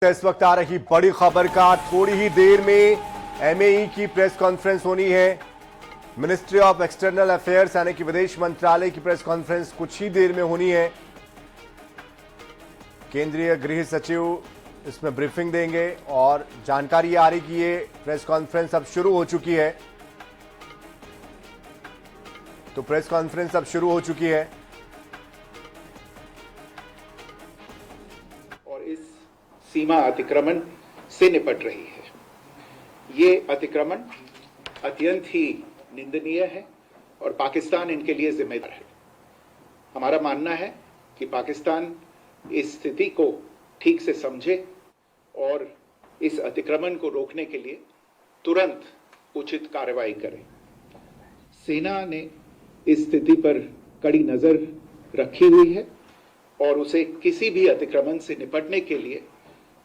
इस वक्त आ रही बड़ी खबर का थोड़ी ही देर में एमएई की प्रेस कॉन्फ्रेंस होनी है। मिनिस्ट्री ऑफ एक्सटर्नल अफेयर्स यानी कि विदेश मंत्रालय की प्रेस कॉन्फ्रेंस कुछ ही देर में होनी है। केंद्रीय गृह सचिव इसमें ब्रीफिंग देंगे और जानकारी आ रही कि ये प्रेस कॉन्फ्रेंस अब शुरू हो चुकी है। तो प्रेस कॉन्फ्रेंस अब शुरू हो चुकी है और इस सीमा अतिक्रमण से निपट रही है। ये अतिक्रमण अत्यंत ही निंदनीय है और पाकिस्तान इनके लिए जिम्मेदार है। हमारा मानना है कि पाकिस्तान इस स्थिति को ठीक से समझे और इस अतिक्रमण को रोकने के लिए तुरंत उचित कार्रवाई करे। सेना ने इस स्थिति पर कड़ी नजर रखी हुई है और उसे किसी भी अतिक्रमण से निपटने के लिए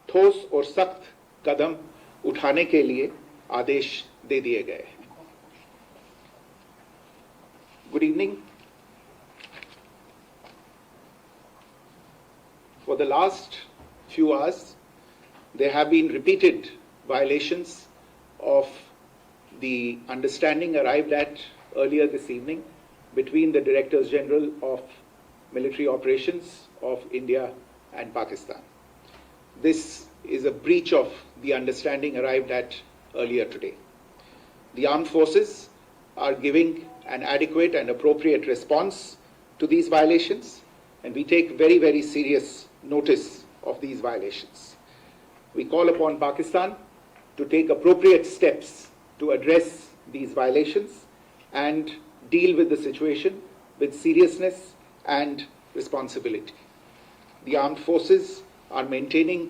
ठोस और सख्त कदम उठाने के लिए आदेश दे दिए गए हैं। Good evening. For the last few hours, there have been repeated violations of the understanding arrived at earlier this evening between the Directors General of Military Operations of India and Pakistan. This is a breach of the understanding arrived at earlier today. The armed forces are giving an adequate and appropriate response to these violations, and we take very, very serious notice of these violations. We call upon Pakistan to take appropriate steps to address these violations and deal with the situation with seriousness and responsibility. The armed forces are maintaining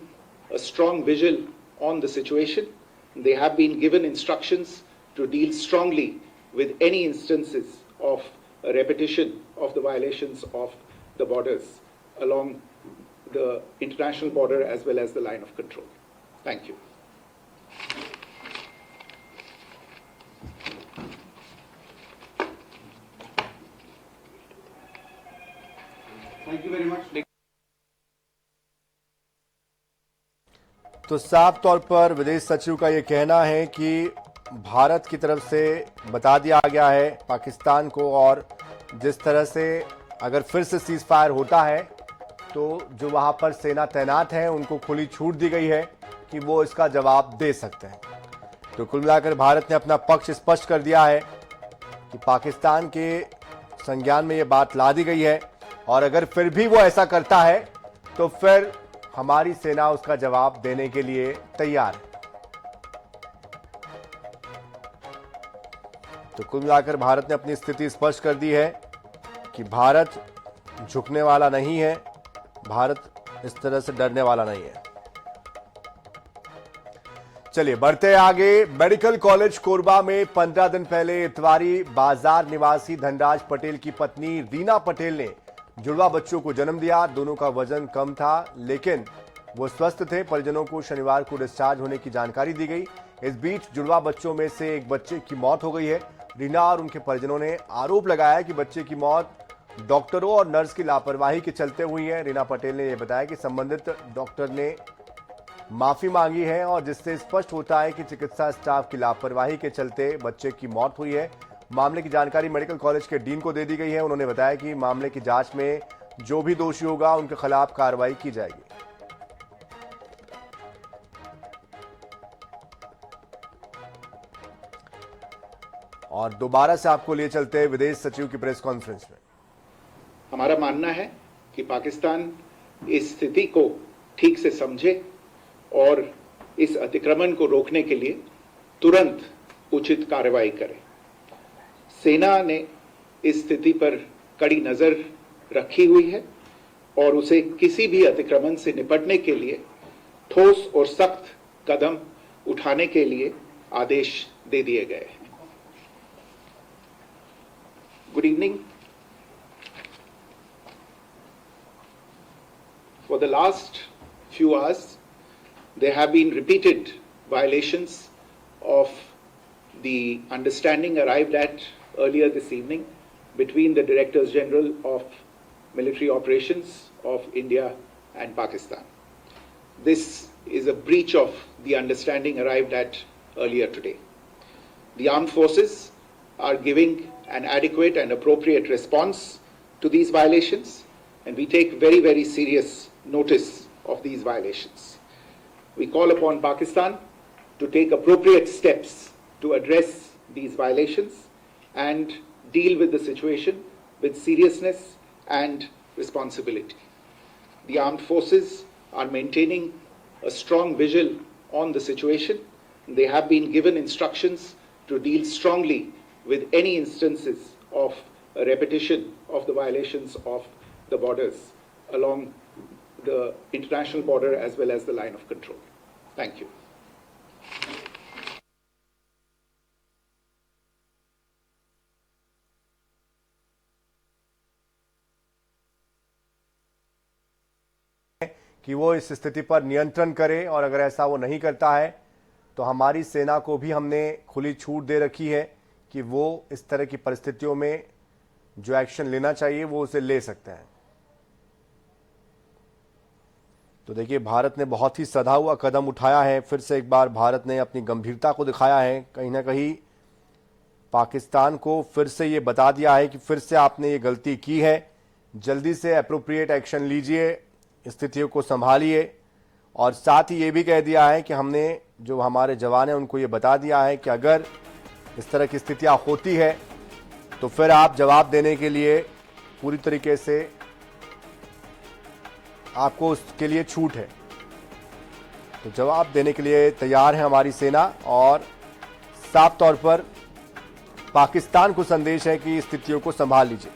a strong vigil on the situation. They have been given instructions to deal strongly with any instances of a repetition of the violations of the borders along the international border as well as the line of control. Thank you. Thank you very much. तो साफ तौर पर विदेश सचिव का यह कहना है कि भारत की तरफ से बता दिया गया है पाकिस्तान को, और जिस तरह से अगर फिर से सीज फायर होता है तो जो वहां पर सेना तैनात है उनको खुली छूट दी गई है कि वो इसका जवाब दे सकते हैं। तो कुल मिलाकर भारत ने अपना पक्ष स्पष्ट कर दिया है कि पाकिस्तान के संज्ञान में ये बात ला दी गई है और अगर फिर भी वो ऐसा करता है तो फिर हमारी सेना उसका जवाब देने के लिए तैयार है। तो कुल मिलाकर भारत ने अपनी स्थिति स्पष्ट कर दी है कि भारत झुकने वाला नहीं है, भारत इस तरह से डरने वाला नहीं है। चलिए बढ़ते आगे। मेडिकल कॉलेज कोरबा में 15 दिन पहले इतवारी बाजार निवासी धनराज पटेल की पत्नी रीना पटेल ने जुड़वा बच्चों को जन्म दिया। दोनों का वजन कम था लेकिन वो स्वस्थ थे। परिजनों को शनिवार को डिस्चार्ज होने की जानकारी दी गई। इस बीच जुड़वा बच्चों में से एक बच्चे की मौत हो गई है। रीना और उनके परिजनों ने आरोप लगाया कि बच्चे की मौत डॉक्टरों और नर्स की लापरवाही के चलते हुई है। रीना पटेल ने यह बताया कि संबंधित डॉक्टर ने माफी मांगी है और जिससे स्पष्ट होता है कि चिकित्सा स्टाफ की लापरवाही के चलते बच्चे की मौत हुई है। मामले की जानकारी मेडिकल कॉलेज के डीन को दे दी गई है। उन्होंने बताया कि मामले की जांच में जो भी दोषी होगा उनके खिलाफ कार्रवाई की जाएगी। और दोबारा से आपको लिए चलते हैं विदेश सचिव की प्रेस कॉन्फ्रेंस में। हमारा मानना है कि पाकिस्तान इस स्थिति को ठीक से समझे और इस अतिक्रमण को रोकने के लिए तुरंत उचित कार्रवाई करे। सेना ने इस स्थिति पर कड़ी नजर रखी हुई है और उसे किसी भी अतिक्रमण से निपटने के लिए ठोस और सख्त कदम उठाने के लिए आदेश दे दिए गए हैं। Good evening. For the last few hours, there have been repeated violations of the understanding arrived at earlier this evening between the Directors General of Military Operations of India and Pakistan. This is a breach of the understanding arrived at earlier today. The armed forces are giving an adequate and appropriate response to these violations, and we take very, very serious notice of these violations. We call upon Pakistan to take appropriate steps to address these violations and deal with the situation with seriousness and responsibility. The armed forces are maintaining a strong vigil on the situation. They have been given instructions to deal strongly with any instances of a repetition of the violations of the borders along the international border as well as the line of control. Thank you. कि वो इस स्थिति पर नियंत्रण करे, और अगर ऐसा वो नहीं करता है तो हमारी सेना को भी हमने खुली छूट दे रखी है कि वो इस तरह की परिस्थितियों में जो एक्शन लेना चाहिए वो उसे ले सकते हैं। तो देखिए, भारत ने बहुत ही सधा हुआ कदम उठाया है। फिर से एक बार भारत ने अपनी गंभीरता को दिखाया है। कहीं ना कहीं पाकिस्तान को फिर से ये बता दिया है कि फिर से आपने ये गलती की है, जल्दी से एप्रोप्रिएट एक्शन लीजिए, स्थितियों को संभालिए। और साथ ही ये भी कह दिया है कि हमने जो हमारे जवान हैं उनको ये बता दिया है कि अगर इस तरह की स्थितियां होती है तो फिर आप जवाब देने के लिए पूरी तरीके से आपको उसके लिए छूट है। तो जवाब देने के लिए तैयार है हमारी सेना, और साफ तौर पर पाकिस्तान को संदेश है कि स्थितियों को संभाल लीजिए।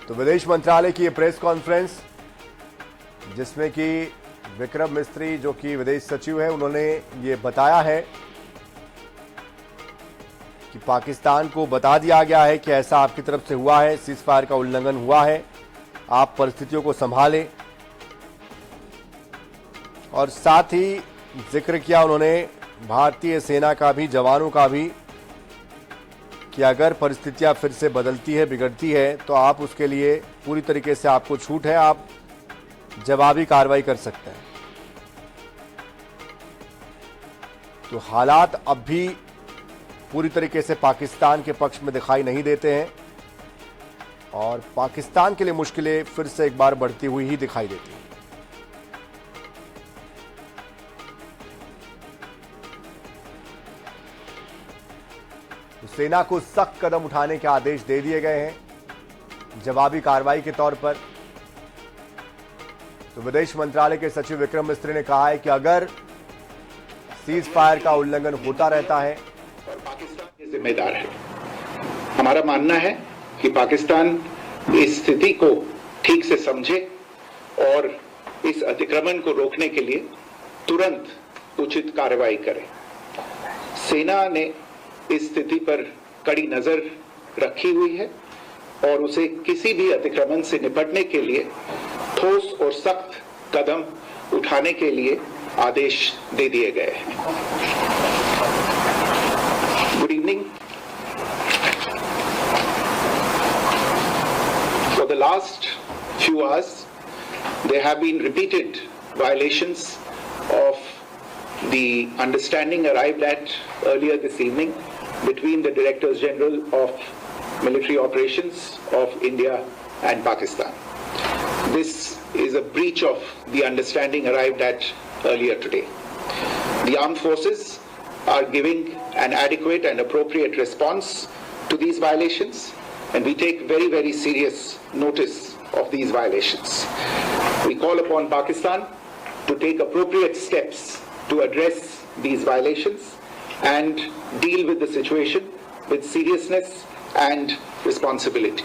तो विदेश मंत्रालय की ये प्रेस कॉन्फ्रेंस, जिसमें कि विक्रम मिस्री जो कि विदेश सचिव है, उन्होंने ये बताया है कि पाकिस्तान को बता दिया गया है कि ऐसा आपकी तरफ से हुआ है, सीज फायर का उल्लंघन हुआ है, आप परिस्थितियों को संभालें। और साथ ही जिक्र किया उन्होंने भारतीय सेना का भी, जवानों का भी, कि अगर परिस्थितियां फिर से बदलती है, बिगड़ती है, तो आप उसके लिए पूरी तरीके से आपको छूट है, आप जवाबी कार्रवाई कर सकते हैं। तो हालात अब भी पूरी तरीके से पाकिस्तान के पक्ष में दिखाई नहीं देते हैं, और पाकिस्तान के लिए मुश्किलें फिर से एक बार बढ़ती हुई ही दिखाई देती हैं। सेना को सख्त कदम उठाने के आदेश दे दिए गए हैं जवाबी कार्रवाई के तौर पर। तो विदेश मंत्रालय के सचिव विक्रम मिस्री ने कहा है कि अगर सीज फायर का उल्लंघन होता रहता है, और पाकिस्तान जिम्मेदार है। हमारा मानना है कि पाकिस्तान इस स्थिति को ठीक से समझे और इस अतिक्रमण को रोकने के लिए तुरंत उचित कार्रवाई करे। सेना ने इस स्थिति पर कड़ी नजर रखी हुई है और उसे किसी भी अतिक्रमण से निपटने के लिए ठोस और सख्त कदम उठाने के लिए आदेश दे दिए गए हैं। Good evening. For the last few hours, there have been repeated violations of the understanding arrived at earlier this evening between the Directors General of Military Operations of India and Pakistan. This is a breach of the understanding arrived at earlier today. The armed forces are giving an adequate and appropriate response to these violations, and we take very, very serious notice of these violations. We call upon Pakistan to take appropriate steps to address these violations and deal with the situation with seriousness and responsibility.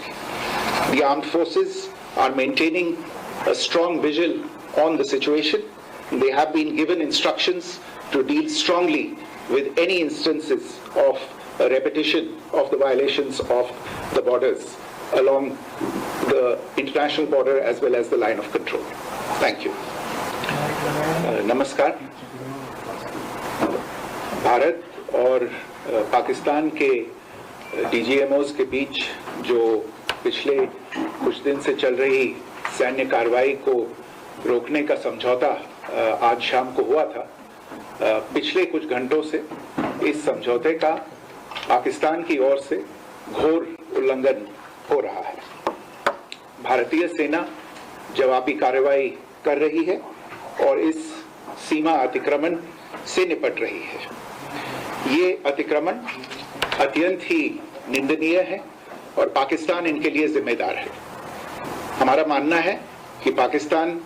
The armed forces are maintaining a strong vigil on the situation. They have been given instructions to deal strongly with any instances of a repetition of the violations of the borders along the international border as well as the line of control. Thank you. नमस्कार। भारत और पाकिस्तान के डीजीएमओस के बीच जो पिछले कुछ दिन से चल रही सैन्य कार्रवाई को रोकने का समझौता आज शाम को हुआ था, पिछले कुछ घंटों से इस समझौते का पाकिस्तान की ओर से घोर उल्लंघन हो रहा है। भारतीय सेना जवाबी कार्रवाई कर रही है और इस सीमा अतिक्रमण से निपट रही है। ये अतिक्रमण अत्यंत ही निंदनीय है और पाकिस्तान इनके लिए जिम्मेदार है। हमारा मानना है कि पाकिस्तान